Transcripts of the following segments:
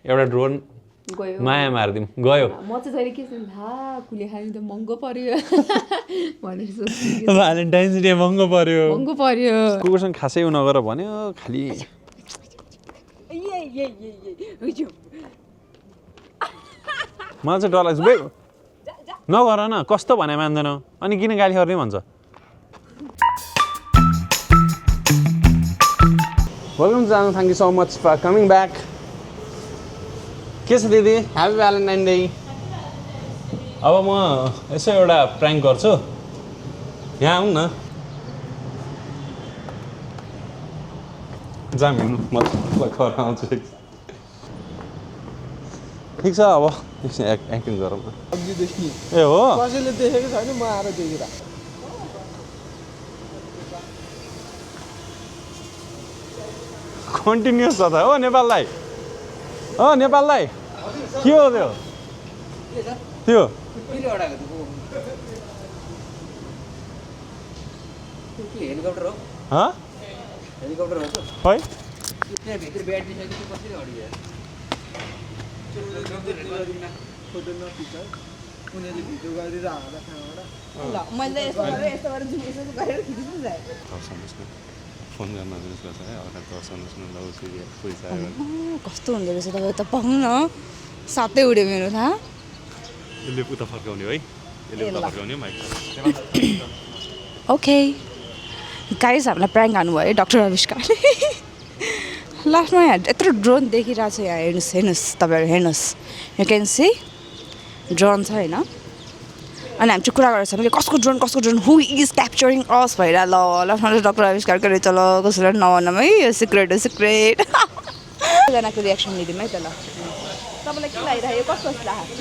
एउटा ड्रोन माया मारिदिउँ गयो म चाहिँ जहिले के कुले खाने त महँगो पर्यो भनेर सोच्छु भ्यालेन्टाइन्स डे महँगो पर्यो महँगो पर्यो कुकुरसँग खासै उ नगर भन्यो खालि मलाई चाहिँ डर लाग्छ बे नगर न कस्तो भने मान्दैन अनि किन गाली गर्ने भन्छ वेलकम जानु thank you so much for coming back के छ दिदी ह्याप्पी भ्यालेन्टाइन डे अब म यसो एउटा प्र्याङ्क गर्छु यहाँ आउँ न जाम हिँड्नु म घर आउँछु ठिक छ अब एक्टिङ गरौँ न ए हो कसैले देखेको छैन म आएर देखेर कन्टिन्युस छ त हो नेपाललाई नेपाललाई के हो त्यो हेलिकप्टर हो हेलिकप्टर हो खै भित्र ब्याट्री छ कि कसरी अडियो फोटो नखिच उनीहरूले भिडियो गरेर हाल्दा कहाँबाट मैले यस्तो गरेर जुम यसो गरेर खिच्नु जाए फोन गर्न नदिनुहोस् है अर्का दर्शनस् न लाउँछु पैसा कस्तो हुँदो रहेछ तपाईँ त पाउनु न सातै उड्यो मेरो थाहा यसले उता फर्काउने है यसले उता फर्काउने माइक ओके गाइस हामीलाई प्र्याङ्क हान्नुभयो है डाक्टर आविष्कारले लास्टमा यहाँ यत्रो ड्रोन देखिरहेको छ यहाँ हेर्नुहोस् तपाईँहरू हेर्नुहोस् यु क्यान सी ड्रोन छ होइन अनि हामी चाहिँ कुरा गरेको छौँ कि कसको ड्रोन हु इज क्याप्चरिङ अस भएर ल लास्टमा चाहिँ डाक्टर आविष्कारको रहेछ ल कसैलाई नभनौँ है यो सिक्रेट जनाको रियाक्सन लिदिउँ है त ल तपाईँलाई के लागिरहेको कस्तो लाग्छ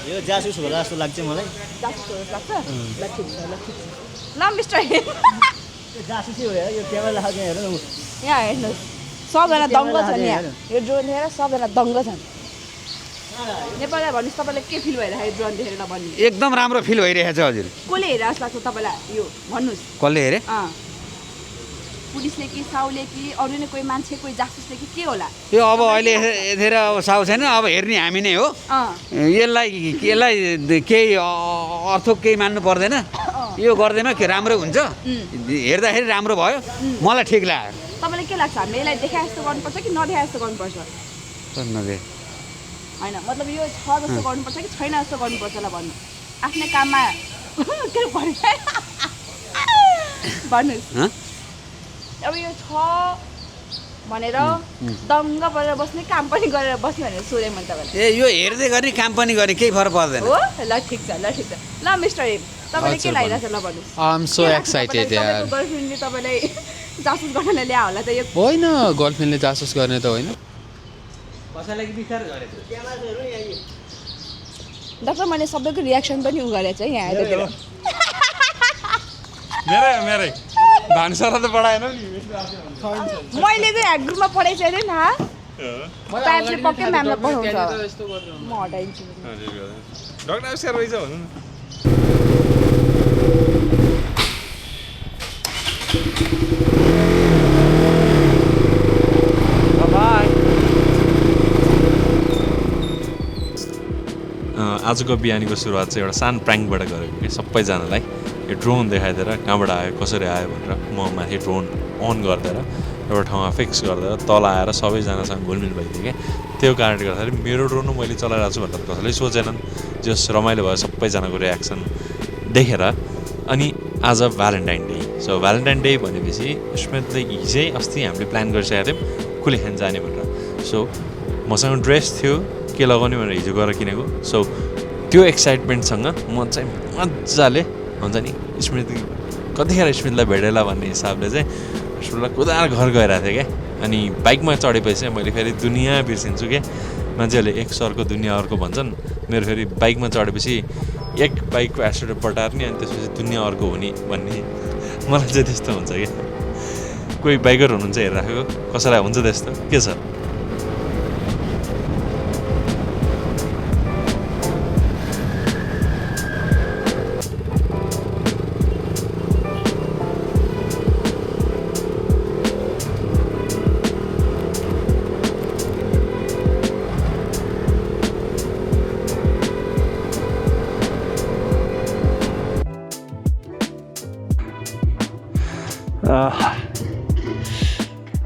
यो जासुस होला जस्तो लाग्छ मलाई जासुस लाग्छ ल ठिक छ ल मिस्टर जासुसै हो यो क्यामेरा लाग्छ हेर्नु यहाँ हेर्नुहोस् सबजना दङ्ग छन् यहाँ यो ड्रोन देखेर सबजना दङ्ग छन् नेपाललाई भन्नुहोस् तपाईँलाई के फिल भइरहेको ड्रोन देखेर भन्नु एकदम राम्रो फिल भइरहेछ हजुर कसले हेरेर जस्तो लाग्छ तपाईँलाई यो भन्नुहोस् कसले हेरे पुलिसले कि साउले कि अरू नै कोही मान्छे कोही जासुसले कि के होला यो अब अहिले यतिखेर अब साउ छैन अब हेर्ने हामी नै हो यसलाई केही अर्थ केही मान्नु पर्दैन यो गर्दैमा के राम्रो हुन्छ हेर्दाखेरि राम्रो भयो मलाई ठिक लाग्यो तपाईँलाई के लाग्छ हामी यसलाई देखाए जस्तो गर्नुपर्छ कि नदेखाए जस्तो गर्नुपर्छ होइन मतलब यो छ जस्तो गर्नुपर्छ कि छैन जस्तो गर्नुपर्छ ल भन्नु आफ्नै काममा के भन्नुहोस् अब यो छ भनेर दङ्ग परेर बस्ने काम पनि गरेर बस्ने भनेर सोधेँ मैले तपाईँलाई ए यो हेर्दै गर्ने काम पनि गर्ने केही फरक पर्दैन हो ल ठिक छ ल मिस्टर एम तपाईँलाई के लागिरहेछ ल भन्नुहोस् आई एम सो एक्साइटेड यार गर्लफ्रेन्डले तपाईँलाई जासुस गर्न ल्या होला त यो होइन गर्लफ्रेन्डले जासुस गर्ने त होइन कसैलाई बिचार गरेको डाक्टर मैले सबैको रियाक्सन पनि उ गरेको छु है यहाँ आएर मेरै भान्सारा त पढाएन नि मैले चाहिँ यहाँ ग्रुपमा पढाइ छैन नि प्याजले पक्कै म्यामलाई पठाउँछ म हटाइदिन्छु डाक्टर आविष्कार रहेछ भन्नु न आजको बिहानीको सुरुवात चाहिँ एउटा सानो प्र्याङ्कबाट गरेको कि सबैजनालाई यो ड्रोन देखाइदिएर कहाँबाट आयो कसरी आयो भनेर म माथि ड्रोन अन गरिदिएर एउटा ठाउँमा फिक्स गरिदिएर तल आएर सबैजनासँग घुलमिल भइदिएँ क्या त्यो कारणले गर्दाखेरि मेरो ड्रोन मैले चलाइरहेको छु भनेर कसैले सोचेनन् जस रमाइलो भयो सबैजनाको रियाक्सन देखेर अनि आज Valentine day so Valentine day भनेपछि स्मितले हिजै अस्ति हामीले प्लान गरिसकेको थियौँ कुलेखान जाने भनेर सो मसँग ड्रेस थियो के लगाउने भनेर हिजो गएर किनेको सो त्यो एक्साइटमेन्टसँग म चाहिँ मजाले हुन्छ नि स्मृति कतिखेर स्मृतिलाई भेटेला भन्ने हिसाबले चाहिँ स्मृतिलाई कुदाएर घर गइरहेको थिएँ क्या अनि बाइकमा चढेपछि मैले फेरि दुनियाँ बिर्सिन्छु क्या मान्छेहरूले एक सरको दुनियाँ अर्को भन्छन् मेरो फेरि बाइकमा चढेपछि एक बाइकको एक्सिडेन्ट पटार्ने अनि त्यसपछि दुनियाँ अर्को हुने भन्ने मलाई चाहिँ त्यस्तो हुन्छ क्या कोही बाइकर हुनुहुन्छ हेरिराखेको कसैलाई हुन्छ त्यस्तो के छ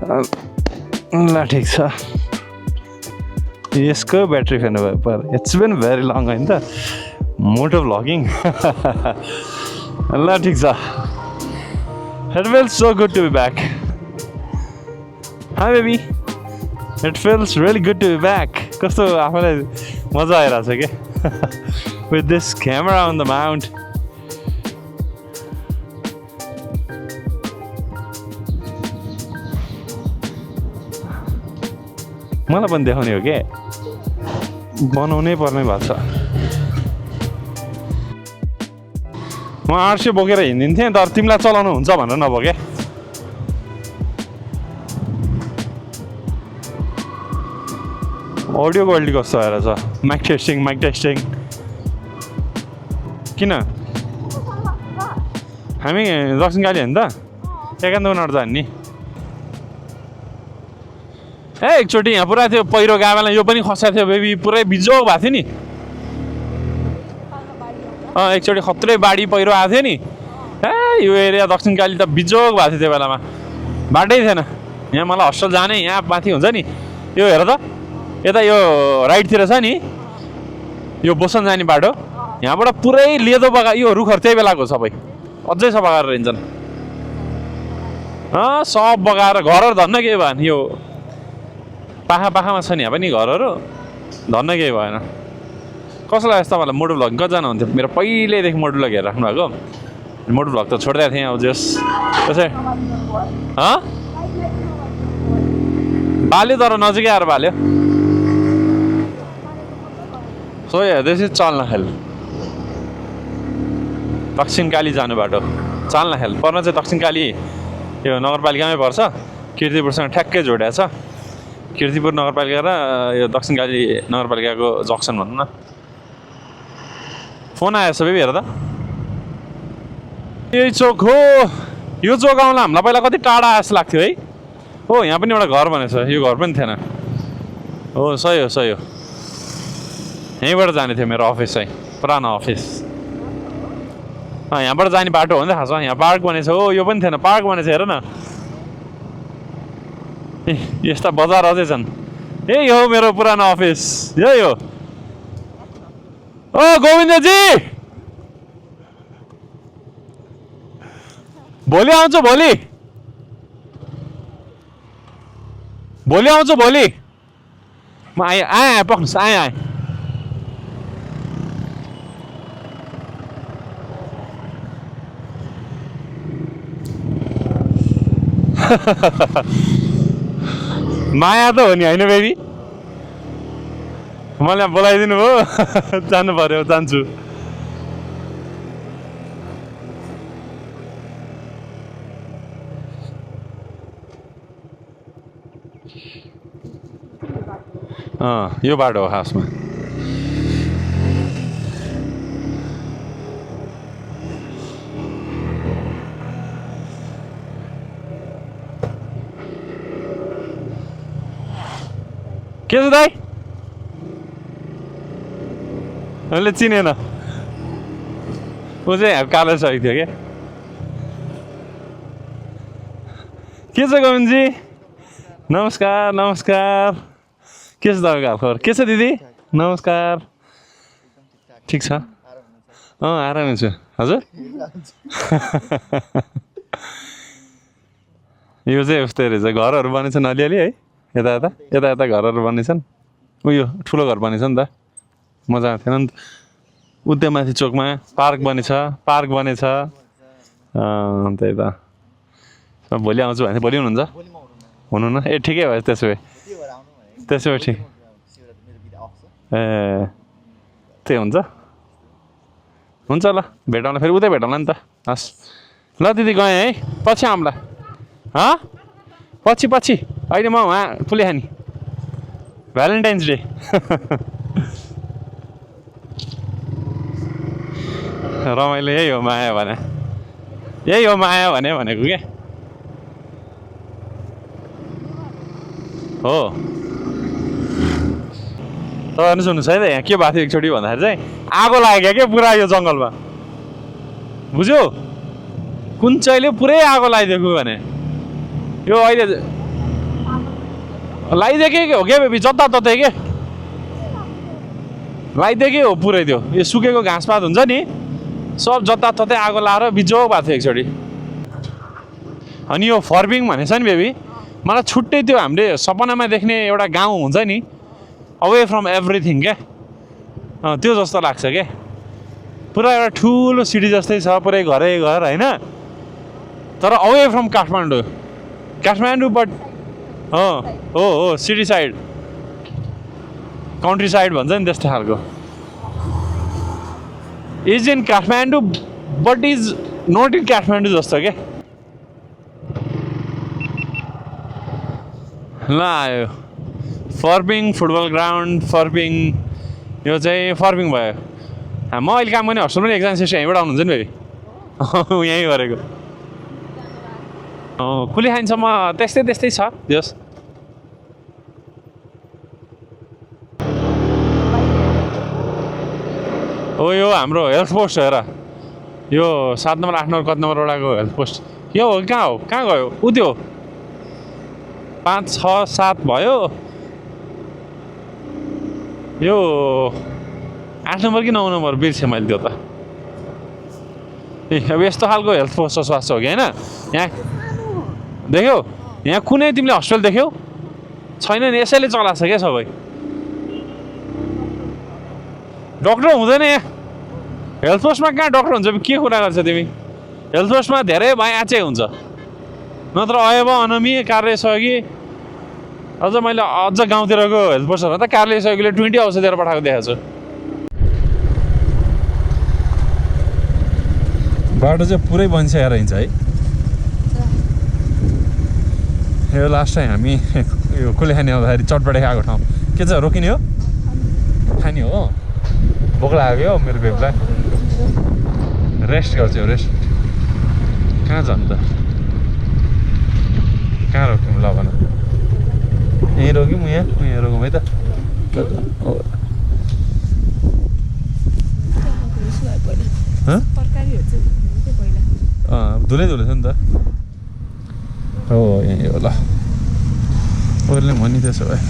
ल ठिक छ यसको ब्याट्री फेर्नु भयो पर इट्स बिन भेरी लङ होइन त मोटो भ्लगिङ ल ठिक छ it feels so good to be back hi baby it feels really good to be back कस्तो आफूलाई मजा आइरहेको छ क्या with this camera on the mount मलाई पनि देखाउने हो क्या बनाउनै पर्ने भएको छ म 800 बोकेर हिँडिदिन्थेँ तर तिमीलाई चलाउनु हुन्छ भनेर नभो क्या अडियो क्वालिटी कस्तो आएर छ माइक टेस्टिङ किन हामी दक्षिण काली होइन त एकान्त उनीहरू जाने नि एकचोटि यहाँ पुरा थियो पहिरो गएको बेला यो पनि खसेको थियो बेबी पुरै बिजोग भएको थियो नि एकचोटि खत्रै बाढी पहिरो आएको थियो नि यो एरिया दक्षिण काली त बिजोग भएको थियो त्यो बेलामा बाटै थिएन यहाँ मलाई हस्टल जाने यहाँ माथि हुन्छ नि यो हेर त यता यो राइटतिर छ नि यो बोसन जाने बाटो यहाँबाट पुरै लेदो बगा यो रुखहरू त्यही बेलाको सबै अझै सफा गरेर हिँड्छन् सब बगाएर घरहरू धन्न केही भएन यो पाखामा छ नि यहाँ पनि घरहरू धन्न केही भएन कसलाई लाग्छ तपाईँलाई मोटो भ्लग कतिजना हुन्थ्यो मेरो पहिल्यैदेखि मोटो भ्लग हेरेर राख्नु भएको मोटो भ्लग त छोडिदिएको थिएँ अब जस त्यसै बाल्यो तर नजिकै आएर बाल्यो सो हेर्दैछु चल्न खेल दक्षिण काली जानु बाटो चल्न खेल पर्न चाहिँ दक्षिण काली यो नगरपालिकामै पर्छ किर्तिपुरसँग ठ्याक्कै जोडिएको छ किर्तिपुर नगरपालिका र यो दक्षिण काली नगरपालिकाको जक्सन भनौँ न फोन आयो सबै हेर त यही चोक हो यो चोक आउँला हामीलाई पहिला कति टाढा जस्तो लाग्थ्यो है हो यहाँ पनि एउटा घर बनेछ यो घर पनि थिएन हो सही हो यहीँबाट जाने थियो मेरो अफिस चाहिँ पुरानो अफिस यहाँबाट जाने बाटो हो नि त खासमा यहाँ पार्क बनेछ हो यो पनि थिएन पार्क बनेछ हेर न यस्ता बजार अझै छन् यही हो मेरो पुरानो अफिस यही हो ओ गोविन्दजी भोलि आउँछु भोलि म आएँ पक्नुहोस् आएँ माया त हो नि होइन बेबी मलाई बोलाइदिनु भयो जानु पर्यो जान्छु यो बाटो हो खासमा के छ दाइ उसले चिनेन ऊ चाहिँ कालो सकेको थियो के छ गोविन्दजी नमस्कार के छ तपाईँको हालखबर के छ दिदी नमस्कार ठिक छ आरामै छु हजुर यो चाहिँ उस्तै रहेछ घरहरू बनेछन् अलिअलि है यता घरहरू बनेछन् उयो ठुलो घर बनेछ नि त मजा आएको थिएन नि त उद्यमाथि चोकमा पार्क बनेछ त्यही त भोलि आउँछु भने भोलि हुनुहुन्छ हुनु न ए ठिकै भयो त्यसो भए ठिक ए त्यही हुन्छ ल भेटौँला फेरि उतै भेटौँला नि त हस् ल दिदी गएँ है पछि आउँला पछि अहिले म उहाँ पुलिखानी भ्यालेन्टाइन्स डे रमाइलो यही हो माया भनेको क्या हो तपाईँहरू सुन्नुहोस् है त यहाँ के भएको थियो एकचोटि भन्दाखेरि चाहिँ आगो लाग्यो क्या पुरा यो जङ्गलमा बुझ्यो कुन चाहिँले पुरै आगो लगाइदिएको भने यो अहिले लगाइदिएकै हो क्या बेबी जताततै के लगाइदिएकै हो पुरै त्यो यो सुकेको घाँसपात हुन्छ नि सब जताततै आगो लाएर बिजोग भएको थियो एकचोटि अनि यो फर्बिङ भनेछ नि बेबी मलाई छुट्टै त्यो हामीले सपनामा देख्ने एउटा गाउँ हुन्छ नि अवे फ्रम एभ्रिथिङ क्या त्यो जस्तो लाग्छ क्या पुरा एउटा ठुलो सिटी जस्तै छ पुरै घरै घर होइन तर अवे फ्रम काठमाडौँ बट हो सिटी साइड कन्ट्री साइड भन्छ नि त्यस्तो खालको is in Kathmandu but is not in Kathmandu जस्तो क्या ल आयो फर्बिङ फुटबल ग्राउन्ड फर्बिङ यो चाहिँ फर्बिङ भयो म अहिले काम गर्ने हस्टेल पनि एकजना सिस्टर यहीँबाट आउनुहुन्छ नि फेरि यहीँ गरेको कुलेखानीसम्म त्यस्तै छ जस यो हाम्रो हेल्थ पोस्ट हेर यो 7 नम्बर 8 नम्बर कति नम्बर वडाको हेल्थ पोस्ट यो हो कहाँ गयो ऊ त्यो 5 6 7 भयो यो 8 नम्बर कि 9 नम्बर बिर्सेँ मैले त्यो त अब यस्तो खालको हेल्थ पोस्ट स्वास्थ्य हो कि होइन यहाँ देख्यौ यहाँ कुनै तिमीले हस्पिटल देख्यौ छैन नि यसैले चलाएको छ क्या सबै डक्टर हुँदैन यहाँ हेल्थ पोस्टमा कहाँ डक्टर हुन्छ के कुरा गर्छ तिमी हेल्थ पोस्टमा धेरै आँचे हुन्छ नत्र अयब अनमी कार्य सहयोगी अझ मैले अझ गाउँतिरको हेल्थ पोस्टहरू त कार्य सहयोगीले 20 औषध दिएर पठाएको देखाएको छु बाटो चाहिँ पुरै बनिसकेर हिँड्छ है यो लास्ट टाइम हामी यो कुलेखानी आउँदाखेरि चटपटे खाएको ठाउँ के छ रोकिने हो खाने हो भोक लाग्यो हो मेरो बेबीलाई रेस्ट गर्छ रेस्ट कहाँ जानु त कहाँ रोक्यौँ ल भन यहीँ रोक्यौँ यहाँ रोकौँ है त धुलै छ नि त हो यहीँ हो ल अरूले भनि त्यसो भए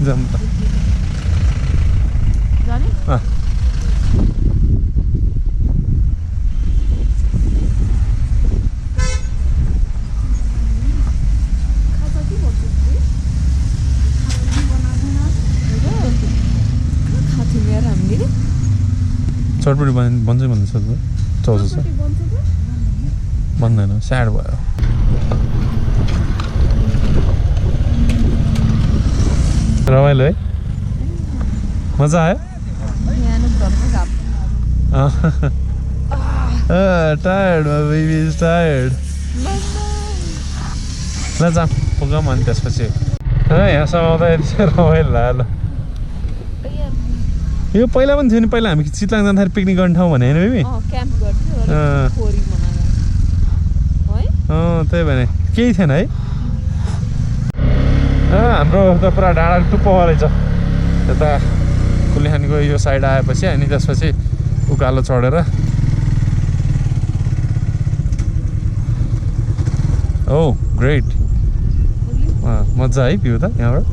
जाऊँ त चटपटी बन्छ भन्दैछ चौध छ बन्दैन स्याड भयो रमाइलो है मजा आयो टायर्ड बेबी इज टायर्ड ल जाऊँ पुगौँ अनि त्यसपछि यहाँसम्म आउँदाखेरि चाहिँ रमाइलो लाग्यो यो पहिला पनि थियो नि पहिला हामी चितलाङ जाँदाखेरि पिकनिक गर्ने ठाउँ भने होइन बेबी त्यही भने केही थिएन है हाम्रो त पुरा डाँडा टुप्पो रहेछ यता कुलेखानीको यो साइड आएपछि अनि त्यसपछि उकालो चढेर ओ ग्रेट मजा है भ्यू त यहाँबाट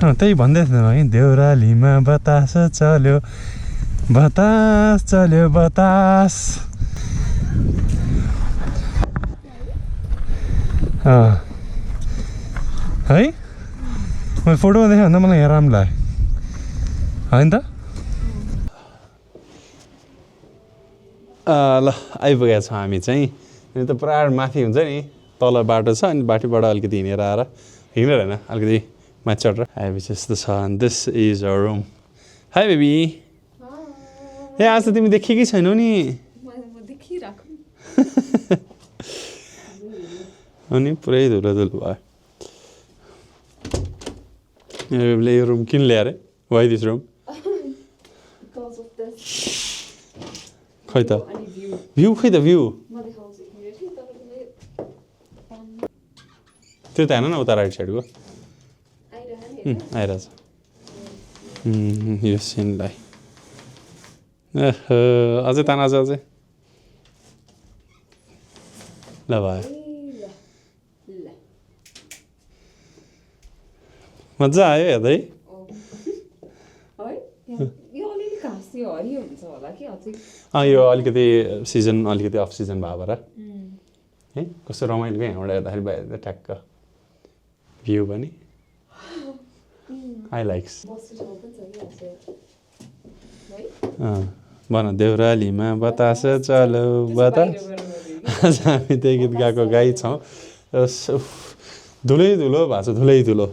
त्यही भन्दै थिएन है देउरालीमा बतास चल्यो बतास है मैले फोटोमा देखेँ भन्दा मलाई यहाँ राम्रो लाग्यो होइन त ल आइपुगेका छौँ हामी चाहिँ यो त पुरा माथि हुन्छ नि तल बाटो छ अनि बाटोबाट अलिकति हिँडेर आएर हिँडेर होइन अलिकति माथि चढेर आएपछि यस्तो छ this is our room hi baby ए आज त तिमी देखेकै छैनौ नि अनि पुरै धुलो भयो बेबीले यो रुम किन ल्याएर वाइ दिस रुम खै त भ्यू त्यो त हेर्न न उता राइट साइडको आइरहेछ यो सिनलाई अझै ताना छ अझै ल भयो मजा आयो हेर्दै यो अलिकति सिजन अलिकति अफ सिजन भयो भएर है कस्तो रमाइलो क्या यहाँबाट हेर्दाखेरि भयो ठ्याक्क भ्यू पनि आई लाइक्स भन देउरालीमा बतास चलो बतास हामी त्यही गीत गाएको गाई छौँ धुलै धुलो भएको छ धुलै धुलो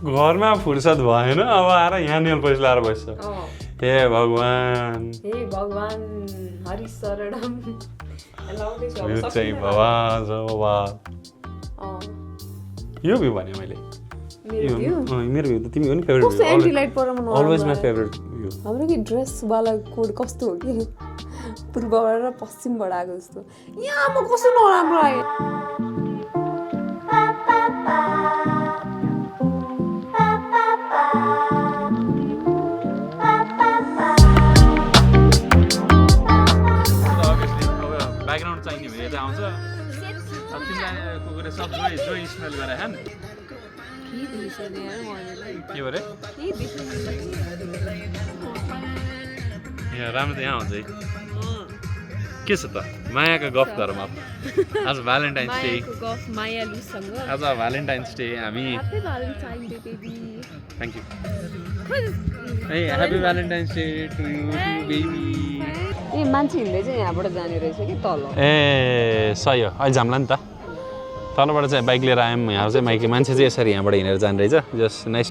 घरमा फुर्सद भएन अब आएर यहाँ नेल पलिस लाएर बस्छ हे भगवान् हरि शरणम यो चाहिँ यो भ्यू भने मैले मेरो भ्यू त तिमी हो नि favourite always my favourite view हाम्रो कि ड्रेसवाला कोड कस्तो हो कि पूर्वबाट र पश्चिमबाट आएको जस्तो यहाँ म कस्तो नराम्रो आयो ब्याकग्राउन्ड चाहिने भने यता आउँछ अब तिमीलाई कुकुरले सब जोइ स्मेल गरे हैन के भरे यहाँ राम्रो त यहाँ हुन्छ है के छ त मायाको गफ गरौँ अब आज भ्यालेन्टाइन्स डे आज भ्यालेन्टाइन्स डे हामी थ्याङ्क यू ए happy Valentine's Day to you baby ए मान्छे हिँड्दै चाहिँ यहाँबाट जाने रहेछ कि तल ए सही हो अहिले जाम्ला नि त तलबाट चाहिँ बाइक लिएर आयौँ यहाँ चाहिँ मान्छे चाहिँ यसरी यहाँबाट हिँडेर जाने रहेछ जस्ट नाइस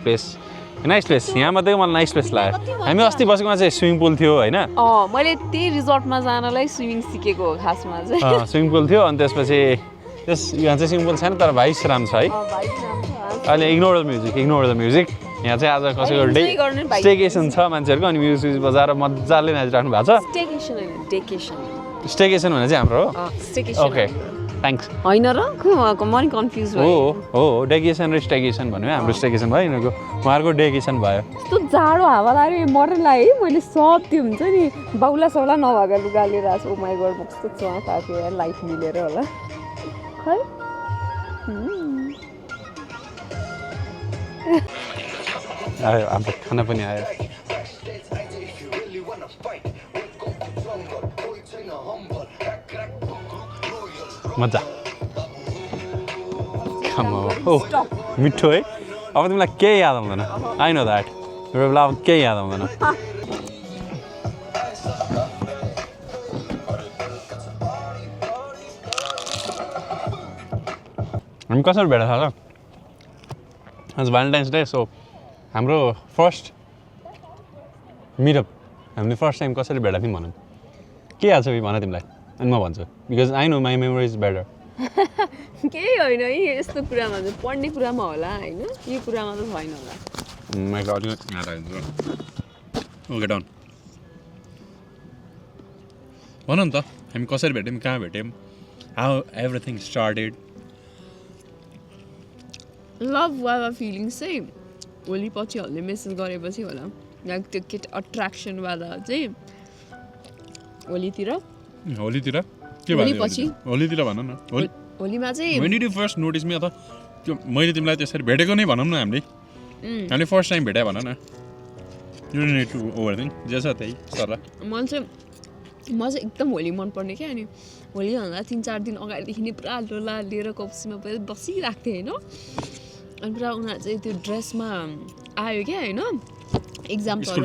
प्लेस यहाँ मात्रै मलाई नाइस प्लेस लाग्यो हामी अस्ति बसेकोमा चाहिँ स्विमिङ पुल थियो होइन मैले त्यही रिजोर्टमा जानलाई स्विमिङ सिकेको हो खासमा चाहिँ स्विमिङ पुल थियो अनि त्यसपछि यहाँ चाहिँ स्विमिङ पुल छैन तर भाइस राम्रो छ है अहिले इग्नोर द म्युजिक यहाँ चाहिँ आज कसैको स्टेकेसन छ मान्छेहरूको अनि म्युजिक बजाएर मजाले नाचिराख्नु भएको छ स्टेकेसन भने चाहिँ हाम्रो हो ओके थ्याङ्क्स होइन र म नि कन्फ्युज हो डेकेसन र स्टेकेसन भन्यो हाम्रो स्टेकेसन भयो यिनीहरूको उहाँहरूको डेकेसन भयो यस्तो जाडो हावा लाग्यो मर्न लाग्यो है मैले सब त्यो हुन्छ नि बाउला सौला नभएको लुगा लिएर आएको छु माइ गड म कस्तो चुहाँ खाएको थियो लाइफ मिलेर होला खै आयो हाम्रो खाना पनि आयो मजा मिठो है अब तिमीलाई केही याद आउँदैन आई नो द्याट बेला अब केही याद आउँदैन हामी कसरी भेटेको छ र आज भ्यालेन्टाइन्स डे सो हाम्रो फर्स्ट मिटअप हामीले फर्स्ट टाइम कसरी भेटेको थियौँ भनौँ के याद छ भन तिमीलाई अनि म भन्छु because I know my memory is better केही होइन है यस्तो कुरामा चाहिँ पढ्ने कुरामा होला होइन यो कुरामा त छैन होला ओके डन भन नि त हामी कसरी भेट्यौँ कहाँ भेट्यौँ हाउ एभ्रिथिङ स्टार्टेड लभ वाला फिलिङ्स चाहिँ होली पछि हल्ले मेसेज गरेपछि होला यहाँ त्यो केट अट्र्याक्सनवाला चाहिँ होलीतिर के होलीतिर भन न होलीमा चाहिँ when did you first notice me अथवा त्यो मैले तिमीलाई त्यसरी भेटेको नै भनौँ न हामीले फर्स्ट टाइम भेटायो भन न you don't need to overthink जे छ त्यही सर म चाहिँ एकदम होली मनपर्ने क्या अनि होलीभन्दा 3-4 दिन अगाडिदेखि नै पुरा लोला लिएर कप्सीमा बसिरहेको थिएँ होइन अनि पुरा उनीहरू चाहिँ त्यो ड्रेसमा आयो क्या होइन एक्जाम स्कुल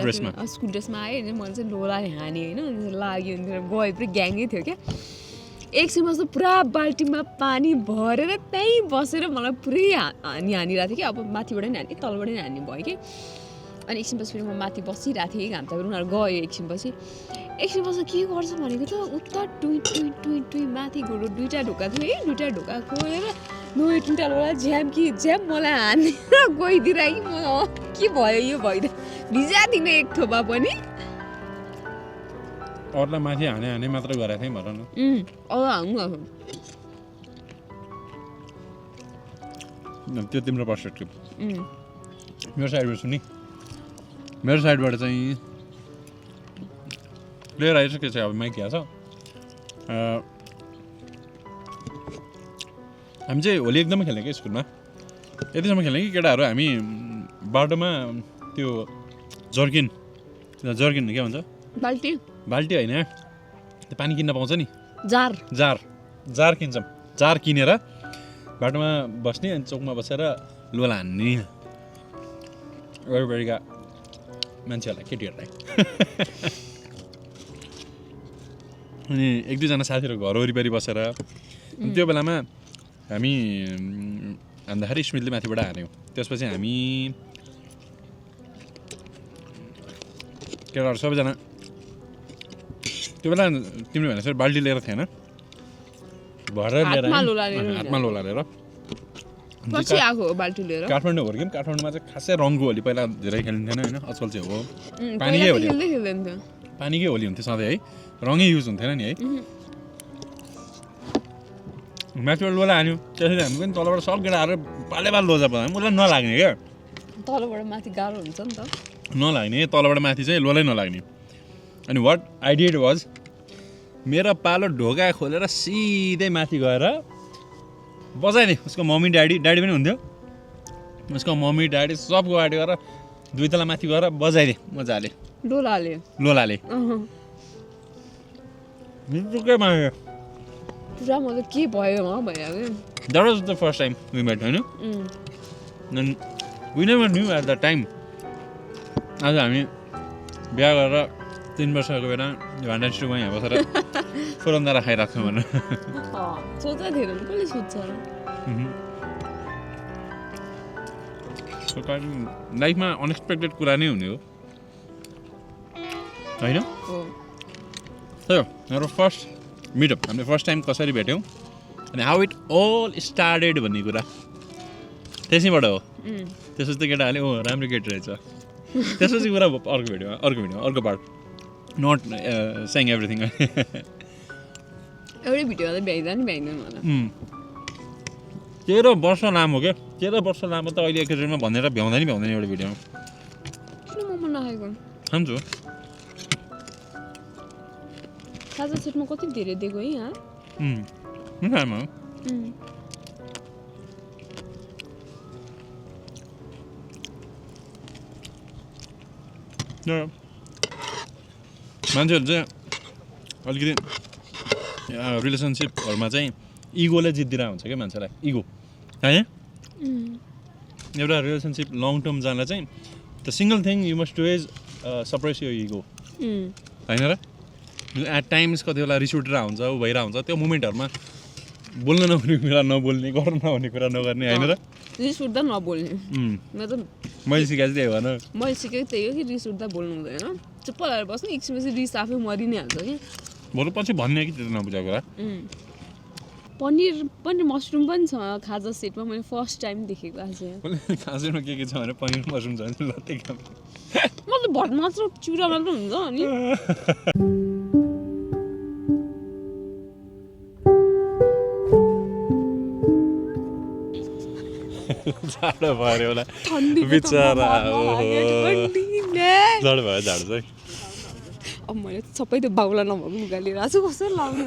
ड्रेसमा आयो होइन मैले चाहिँ लोला हाने होइन लाग्यो भने गयो पुरै ग्याङै थियो क्या एकछिनमा चाहिँ पुरा बाल्टीमा पानी भरेर त्यहीँ बसेर मलाई पुरै हानिरहेको थियो कि अब माथिबाट नि हाने तलबाट नि हान्ने भयो कि अनि एकछिनपछि फेरि म माथि बसिरहेको थिएँ घाम त उनीहरू गयो एकछिनपछि के गर्छ भनेको त उता टुई माथि गएर 2टा ढोका थियो है 2टा ढोका खोलेर नो एटिन टेलवाला ज्याम कि ज्याम मलाई हानेर गइदिएर कि म के भयो यो भइदियो भिजादिनँ एक थोपा पनि अरूलाई माथि हाने मात्र गरेको थिएँ भन न अरू हान्नु त्यो तिम्रो पर्सपेक्टिभ मेरो साइडबाट सुनि मेरो साइडबाट चाहिँ प्लेयर आइसकेको छ अब माइक छ हामी चाहिँ होली एकदमै खेल्ने क्या स्कुलमा यतिसम्म खेल्ने कि केटाहरू हामी बाटोमा त्यो जर्किन के भन्छ बाल्टी होइन त्यो पानी किन्न पाउँछ नि जार किन्छौँ जार किनेर बाटोमा बस्ने अनि चोकमा बसेर लोला हान्ने वरिपरिका मान्छेहरूलाई केटीहरूलाई अनि एक दुईजना साथीहरू घर वरिपरि बसेर त्यो बेलामा हामी हान्दाखेरि स्मिथले माथिबाट हान्यौँ त्यसपछि हामी केटाहरू सबैजना त्यो बेला तिमीले भने जस्तो बाल्टी लिएर थिएन भरेर लिएर हातमा लोला लिएर काठमाडौँ हुर्क्यौँ काठमाडौँमा चाहिँ खासै रङको होली पहिला धेरै खेलिन्थेन होइन आजकल चाहिँ हो पानीकै होली हुन्थ्यो सधैँ है रङै युज हुन्थेन नि है माथिबाट लोला हान्यो त्यसरी हामी पनि तलबाट सब केटाहरू पाले लोजा पऱ्यो उसलाई नलाग्ने क्या तलबाट माथि गाह्रो हुन्छ नि त नलाग्ने तलबाट माथि चाहिँ लोलै नलाग्ने अनि वाट आई डिड वाज मेरो पालो ढोका खोलेर सिधै माथि गएर बजाइदिएँ उसको मम्मी ड्याडी पनि हुन्थ्यो उसको मम्मी ड्याडी सबको अगाडि गएर दुई तला माथि गएर बजाइदिएँ मजाले लोलाले पुरा मतलब के भयो भइहाल्यो that was the first time we met होइन we never knew at the time आज हामी बिहा गरेर 3 वर्षको बेला भ्यालेन्टाइन्स डेको यहाँ बसेर फुरन्दारा खाइरहेको छौँ भनेर सोच्दा धेरै कसले सोध्छ लाइफमा अनएक्सपेक्टेड कुरा नै हुने हो होइन मेरो फर्स्ट मिटअप हामीले फर्स्ट टाइम कसरी भेट्यौँ अनि हाउ इट अल स्टार्टेड भन्ने कुरा त्यसैबाट हो त्यसपछि त केटाहरूले राम्रो केटी रहेछ त्यसपछि कुरा अर्को भिडियो अर्को पार्ट नट सेङ एभ्रिथिङ एउटै भिडियोमा त भ्याइँदैन 13 वर्ष लामो क्या 13 वर्ष लामो त अहिले एकैचोटिमा भनेर भ्याउँदैन एउटा भिडियोमा किन मोमो नखाएको खान्छु खाजा सेटमा कति धेरै दिएको है यहाँ मान्छेहरू चाहिँ अलिकति रिलेसनसिपहरूमा चाहिँ इगोले जित्दिरहेको हुन्छ क्या मान्छेलाई इगो होइन एउटा रिलेसनसिप लङ टर्म जान चाहिँ the single thing you must do is suppress यो इगो होइन र एट टाइम्स कति बेला रिस उठिरहेको हुन्छ ऊ भइरहेको हुन्छ त्यो मोमेन्टहरूमा बोल्न नहुने कुरा नबोल्ने गर्नु नहुने कुरा नगर्ने होइन र रिस उठ्दा नबोल्ने मैले सिकाएको त्यही भन मैले सिकेको त्यही हो कि रिस उठ्दा बोल्नु हुँदैन चुप्प लगाएर बस्नु एकछिनपछि रिस आफै मरि नै हाल्छ कि भोलि पछि भन्ने कि त्यो नबुझाएको कुरा पनिर पनि मसरुम पनि छ खाजा सेटमा मैले फर्स्ट टाइम देखेको आज खाजामा के छ भने पनिर मसरुम छ भने लत्ते काम मतलब भट मात्र चिउरा मात्र हुन्छ अनि जाडो भयो होला बिचरा जाडो भयो जाडो चाहिँ अब मैले सबै त्यो बाउला नभएको लुगा लिएर आज कसरी लाउनु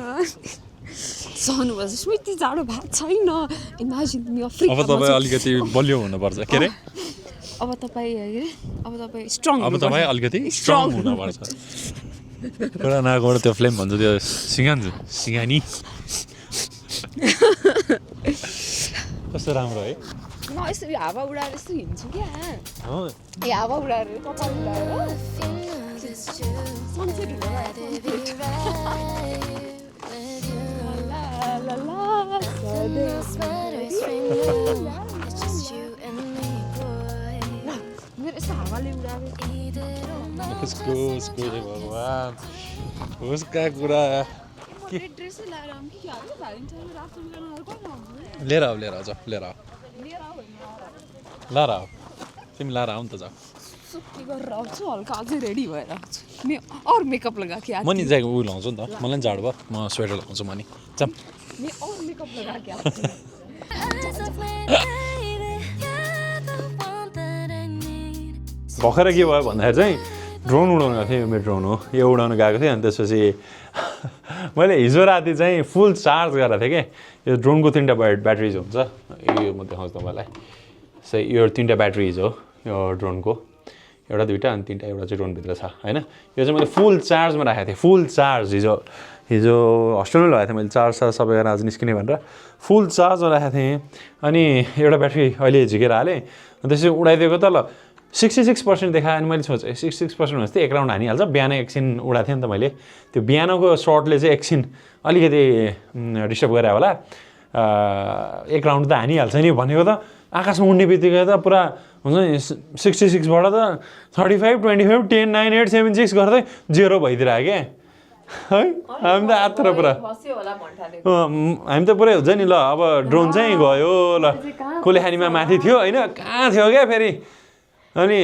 सहनु पर्छ स्मृति जाडो भएको छैन इमेजिन अब तपाईँ अलिकति बलियो हुनुपर्छ के अरे अब तपाईँ स्ट्रङ अलिकति स्ट्रङ हुनुपर्छ कुरा नगबाट त्यो फ्लेम भन्छ त्यो सिँगानी कस्तो राम्रो है म यसरी हावा उडाएर यस्तो हिँड्छु क्या ए हावा उडाएर कपाल उडाएर मेरो यस्तो हावाले उडाएर उसको भगवान् उसका कुरा ड्रेसै लाएर आउँ कि क्या भ्यालेन्टाइनमा राख्नु लिएर आऊ लिएर आऊ जाऊ लिएर आऊ लाएर आऊ तिमी लाएर आऊ नि त जाऊ के गरेर आउँछु हल्का अझै रेडी भएर आउँछु और मेकअप लगा के म नि जाएको उयो लाउँछु नि त मलाई पनि जाडो भयो म स्वेटर लाउँछु म नि जाऊँ और मेकअप लगा के भर्खर के भयो भन्दाखेरि चाहिँ ड्रोन उडाउनु गएको थिएँ मेरो ड्रोन हो यो उडाउनु गएको थिएँ अनि त्यसपछि मैले हिजो राति चाहिँ फुल चार्ज गरेको थिएँ कि यो ड्रोनको 3टा ब्याट्रिज हुन्छ यो म देखाउँछु तपाईँलाई यो 3टा ब्याट्रिज हो यो ड्रोनको एउटा 2टा अनि 3टा एउटा चाहिँ ड्रोनभित्र छ होइन यो चाहिँ मैले फुल चार्जमा राखेको थिएँ फुल चार्ज हिजो हस्टेलमै लगाएको थिएँ मैले चार्ज सबै गरेर आज निस्किने भनेर फुल चार्जमा राखेको थिएँ अनि एउटा ब्याट्री अहिले झिकेर हालेँ अनि त्यसपछि उडाइदिएको त ल 66% देखायो अनि मैले सोचेँ 66% भनेपछि त एक राउन्ड हानिहाल्छ बिहानै एकछिन उडाएको थिएँ नि त मैले त्यो बिहानको सर्टले चाहिँ एकछिन अलिकति डिस्टर्ब गरे होला एक राउन्ड त हानिहाल्छ नि भनेको त आकाशमा उड्ने बित्तिकै त पुरा हुन्छ नि 66बाट त 35 25 10 9 8 7 6 गर्दै 0 भइदिएर आयो क्या है हामी त आत्रा पुरा हामी त पुरै हुन्छ नि ल अब ड्रोन चाहिँ गयो ल कोलेखानीमा माथि थियो होइन कहाँ थियो क्या फेरि अनि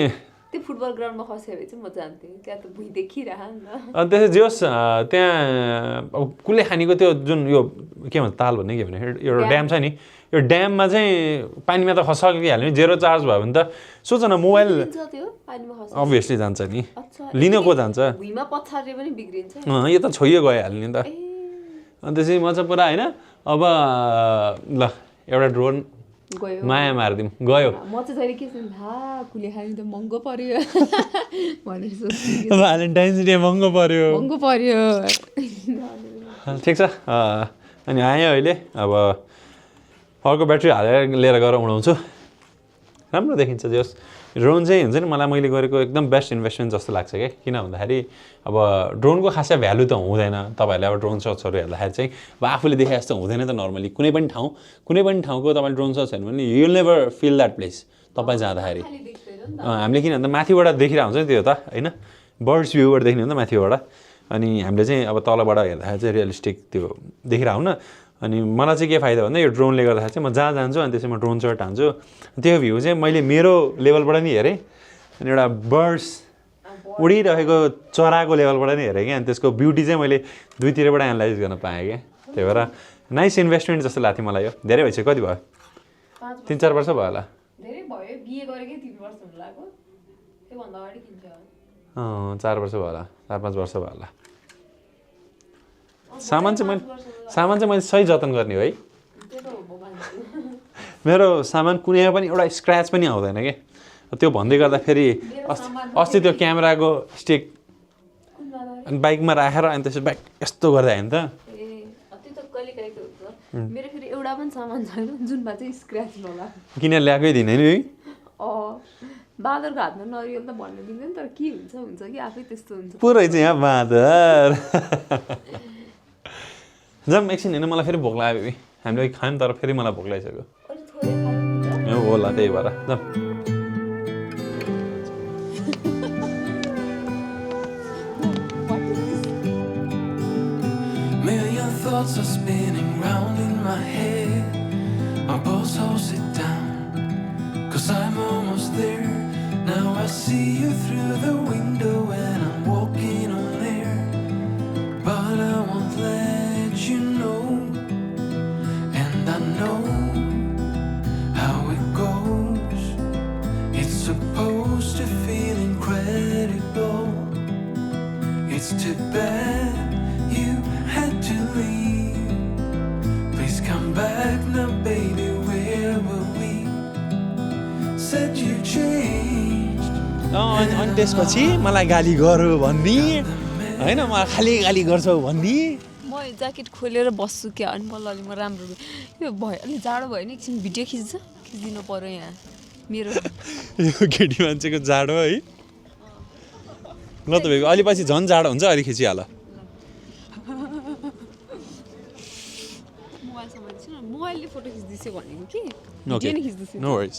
त्यो फुटबल ग्राउन्डमा खस्यो भने चाहिँ म जान्थेँ त्यहाँ त भुइँ देखिरह नि त अनि त्यसै जे होस् त्यहाँ अब कुलेखानीको त्यो जुन यो के भन्छ ताल भन्ने के भने एउटा ड्याम छ नि यो ड्याममा चाहिँ पानीमा त खसालिहाल्यो नि 0 चार्ज भयो भने त सोच न मोबाइल अभियसली जान्छ नि लिन को जान्छ भुइँमा पछारे पनि बिग्रिन्छ यो त छोइयो गइहाल्यो नि त अनि त्यसपछि म चाहिँ पुरा होइन अब ल एउटा ड्रोन गयो माया मारिदिउँ गयो म चाहिँ जहिले के कुलेखानी त महँगो पर्यो भनेर सोच्छु भ्यालेन्टाइन्स डे महँगो पर्यो ठिक छ अनि आयो अहिले अब अर्को ब्याट्री हालेर लिएर गएर उडाउँछु राम्रो देखिन्छ जस ड्रोन चाहिँ हुन्छ नि मलाई मैले गरेको एकदम बेस्ट इन्भेस्टमेन्ट जस्तो लाग्छ क्या किन भन्दाखेरि अब ड्रोनको खासै भ्यालु त हुँदैन तपाईँहरूले अब ड्रोन सर्चहरू हेर्दाखेरि चाहिँ अब आफूले देखे जस्तो हुँदैन त नर्मली कुनै पनि ठाउँको तपाईँले ड्रोन सर्च हेर्नु भने you will never feel that place तपाईँ जाँदाखेरि हामीले किन भन्दा माथिबाट देखिरहेको हुन्छ नि त्यो त होइन बर्ड्स भ्यूबाट देख्ने हो नि त माथिबाट अनि हामीले चाहिँ अब तलबाट हेर्दाखेरि चाहिँ रियलिस्टिक त्यो देखिरहेको हुन अनि मलाई चाहिँ के फाइदा भन्दा यो ड्रोनले गर्दाखेरि चाहिँ म जहाँ जान्छु अनि त्यसै म ड्रोन सर्ट हान्छु त्यो भ्यू चाहिँ मैले मेरो लेभलबाट नि हेरेँ अनि एउटा बर्ड्स उडिरहेको चराको लेभलबाट नि हेरेँ क्या अनि त्यसको ब्युटी चाहिँ मैले दुईतिरबाट एनालाइज गर्न पाएँ क्या त्यही भएर नाइस इन्भेस्टमेन्ट जस्तो लाग्थ्यो मलाई यो धेरै भइसक्यो कति भयो 3-4 वर्ष भयो होला धेरै भयो बिए गरेकै 3 वर्ष हुन लाग्यो त्योभन्दा अगाडि किन्छ 4 वर्ष भयो होला 4-5 वर्ष भयो होला सामान चाहिँ मैले सही जतन गर्ने हो है मेरो सामान कुनैमा पनि एउटा स्क्रैच पनि आउँदैन के त्यो भन्दै गर्दा फेरि अस्ति त्यो क्यामेराको स्टिक अनि बाइकमा राखेर अनि त्यसपछि बाइक यस्तो गर्दा होइन त मेरो फेरि एउटा पनि सामान छैन जुनमा चाहिँ स्क्रैच नला किन ल्याएकै दिन नि बाँदरको हातमा नरियल त भन्न दिँदैन तर के हुन्छ कि आफै त्यस्तो हुन्छ पुरै चाहिँ यहाँ बाँदर जाम एकछिन होइन मलाई फेरि भोक लाग्यो बेबी हामीले खायौँ तर फेरि मलाई भोक लागिसक्यो होला त्यही भएर जाम Million thoughts are spinning round in my head. I pause, I'll sit down, 'cause I'm almost there. Now I see you through the window and I'm walking on air. But I won't let you know, and I know how it goes. It's supposed to feel incredible. It's too bad you had to leave. Please come back now, baby, where were we? Said you changed. अनि त्यसपछि मलाई गाली गरौ भन्ने होइन मलाई खालि गाली गर्छौ भन्ने म ज्याकेट खोलेर बस्छु क्या अनि बल्ल म राम्रो यो भयो अलि जाडो भयो नि एकछिन भिडियो खिचिदिनु पर्यो यहाँ मेरो यो केटी मान्छेको जाडो है ल त बेबी अलि पछि झन् जाडो हुन्छ अलि खिचिहाल मोबाइलले फोटो खिच्दैछु भनेको कि Okay. भिडियो नि खिच्दैछु No worries.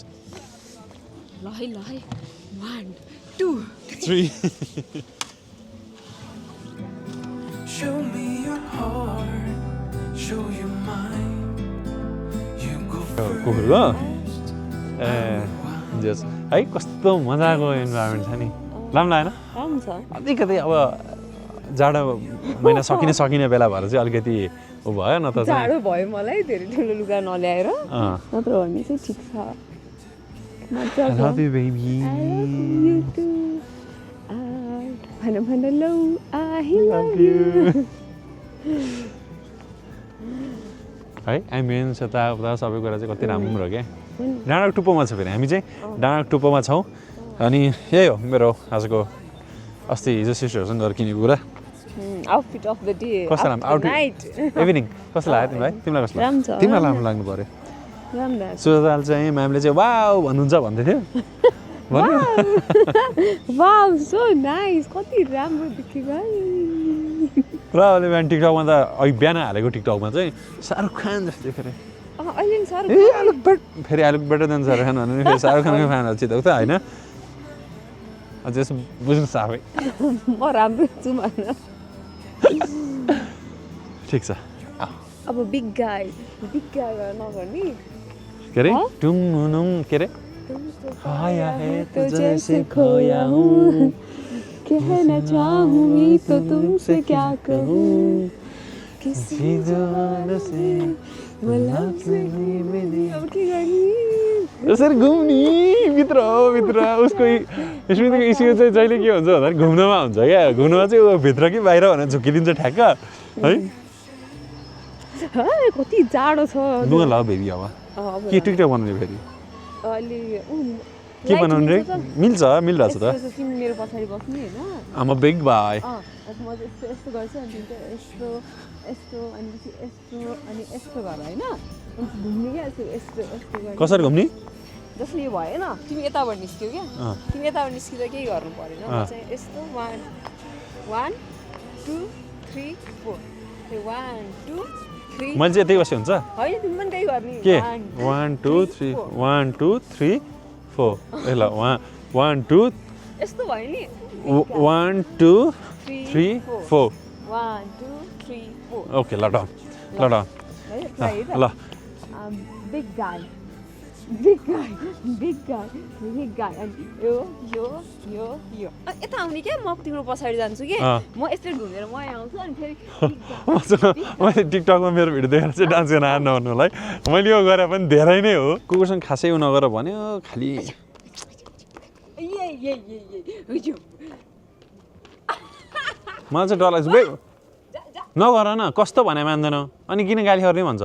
ल है 1 2 3 Show me your heart. show you mine. You go कुकुरको ए जस है कस्तो मजाको इन्भाइरोमेन्ट छ नि राम्रो लागेन राम्रो छ अलिकति अब जाडो महिना सकिने बेला भएर चाहिँ अलिकति ऊ भयो न त जाडो भयो मलाई धेरै ठुलो लुगा नल्याएर अँ नत्र भने चाहिँ ठिक छ मजा I love you baby you too भन लौ I love you है एम्बियन्स यताउता सबै कुरा चाहिँ कति राम्रो क्या डाँडा टुप्पोमा छ फेरि हामी चाहिँ डाँडा टुप्पोमा छौँ अनि यही हो मेरो आजको अस्ति हिजो सिस्टरहरूसँग गएर किनेको कुरा आउटफिट अफ द डे कस्तो राम्रो आउट इभिनिङ कस्तो लाग्यो तिमीलाई तिमीलाई कस्तो राम्रो छ, लाग्यो तिमीलाई राम्रो लाग्नु पऱ्यो राम्रो सुजाल चाहिँ म्यामले चाहिँ वाउ भन्नुहुन्छ भन्दै थियो भन्यो वाउ सो नाइस कति राम्रो देखेको र अहिले बिहान टिकटकमा त अघि बिहान हालेको टिकटकमा चाहिँ शाहरुख खान जस्तो देखेर अहिले नि सर ए आलुक बट फेरि आलुक बेटर देन शाहरुख खान भने फेरि शाहरुख खानको फ्यानहरू चिताएको त होइन अझै यसो बुझ्नुहोस् आफै म राम्रो छु भन ठिक छ अब बिग गाई नगर्ने के अरे टुङ के अरे आया है तो जैसे खोया हूँ कहना चाहूँगी तो तुमसे क्या कहूँ किसी जुबान से मतलब से अब के गर्ने यसरी घुम्ने भित्र उसको स्मृतिको इस्यु चाहिँ जहिले के हुन्छ भन्दा घुम्नमा हुन्छ क्या घुम्नमा चाहिँ ऊ भित्र कि बाहिर भनेर झुकिदिन्छ ठ्याक्क है कति जाडो छ लुगा ल बेबी अब के टिकटक बनाउने फेरि अहिले के बनाउने रे मिलिरहेछ त तिमी मेरो पछाडि बस्ने होइन आम बिग बाई म चाहिँ यस्तो गर्छु अनि तिमी चाहिँ यस्तो अनि यस्तो अनि यस्तो गर होइन घुम्ने क्या यस्तो गर्छु कसरी घुम्ने जसले यो भएन तिमी यताबाट निस्क्यौ क्या तिमी यताबाट निस्किँदा केही गर्नु परेन म चाहिँ यस्तो 1 2 3 4 1 2 3 मैले चाहिँ यतै बसे हुन्छ होइन तिमी पनि त्यही गर्ने के 1 2 3 1 2 3 4 ए ल 1 2 यस्तो भयो नि 1 2 3 4 1 2 3 4 ओके ल डन ल बिग गाई अनि यो यता आउने क्या म तिम्रो पछाडि जान्छु कि म यसरी घुमेर म यहाँ आउँछु अनि फेरि मैले टिकटकमा मेरो भिडियो देखेर चाहिँ डान्स गर्न आएर नभन्नु होला है मैले यो गरेर पनि धेरै नै हो कुकुरसँग खासै उ नगर भन्यो खालि मलाई चाहिँ डर लाग्छ बे नगर न कस्तो भने मान्दैन अनि किन गाली गर्ने भन्छ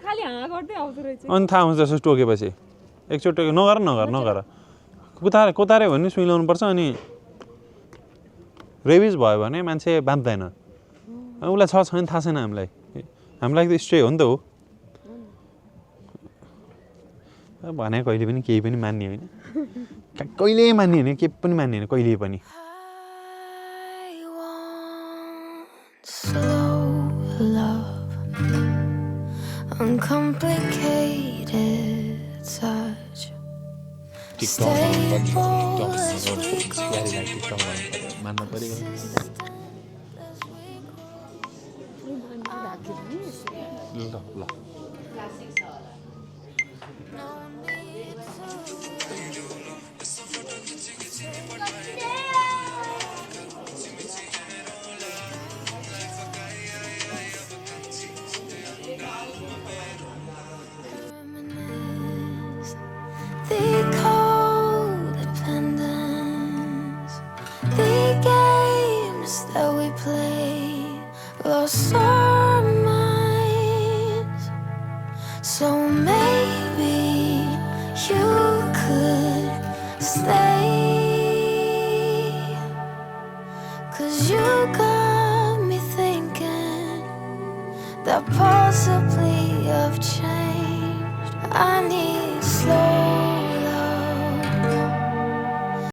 खाली हाँ गर्दै आउँदो रहेछ अनि थाहा हुन्छ त्यसो टोकेपछि एकचोटि टोके नगर कोतारे भने सुइलाउनु पर्छ अनि रेबिज भयो भने मान्छे बाँच्दैन उसलाई छ छैन थाहा छैन हामीलाई त स्ट्रे हो नि त हो भने कहिले पनि केही पनि मान्ने होइन कहिले मान्ने होइन केही पनि मान्ने होइन कहिले पनि uncomplicated touch. The codependence, the games that we play, lost our minds. So maybe you could stay, 'cause you got me thinking that possibly I've changed. I need